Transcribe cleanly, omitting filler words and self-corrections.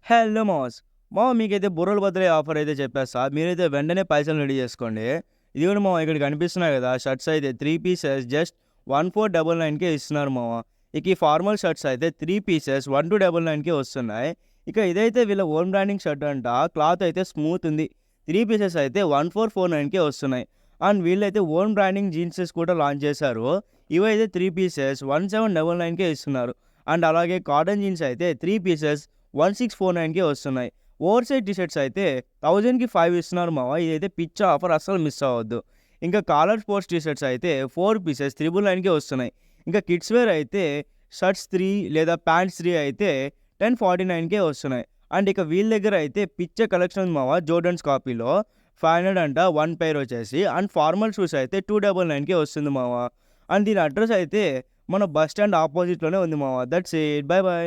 Hello mass. మీకైతే బుర్రలు బద్దలే offer అయితే చెప్పేస్తా. మీరైతే వెంటనే పైసలు రెడీ చేసుకోండి. ఇదిగోండి ఇక్కడ కనిపిస్తున్నాయి కదా! షర్ట్స్ అయితే 3 పీసెస్ జస్ట్ 1499కే ఇస్తున్నారు మామ. ఇక ఈ ఫార్మల్ షర్ట్స్ అయితే 3 పీసెస్ 1299కే వస్తున్నాయి. ఇక ఇదైతే వీళ్ళ ఓన్ బ్రాండింగ్ షర్ట్ అంట. క్లాత్ అయితే స్మూత్ ఉంది. 3 పీసెస్ అయితే 1449కే వస్తున్నాయి. అండ్ వీళ్ళైతే ఓన్ బ్రాండింగ్ జీన్సెస్ కూడా లాంచ్ చేశారు. ఇవైతే 3 పీసెస్ 1799కే ఇస్తున్నారు. అండ్ అలాగే కాటన్ జీన్స్ అయితే 3 పీసెస్ 1649కే వస్తున్నాయి. ఓవర్ సైజ్ టీ షర్ట్స్ అయితే 1000కి 5 ఇస్తున్నారు మామ. ఇదైతే పిచ్చ ఆఫర్, అస్సలు మిస్ అవ్వద్దు. ఇంకా కాలర్ స్పోర్ట్స్ టీ షర్ట్స్ అయితే 4 పీసెస్ 999కే వస్తున్నాయి. ఇంకా కిడ్స్ వేర్ అయితే షర్ట్స్ 3 లేదా ప్యాంట్స్ 3 అయితే 1049కే వస్తున్నాయి. అండ్ ఇక వీళ్ళ దగ్గర అయితే పిచ్చ కలెక్షన్ ఉంది మామ. జోర్డన్స్ కాపీలో 500 అంట 1 పెయిర్ వచ్చేసి. అండ్ ఫార్మల్ షూస్ అయితే 299కే వస్తుంది మామ. అండ్ దీని అడ్రస్ అయితే మన బస్ స్టాండ్ ఆపోజిట్‌లోనే ఉంది మామ. That's it. By by.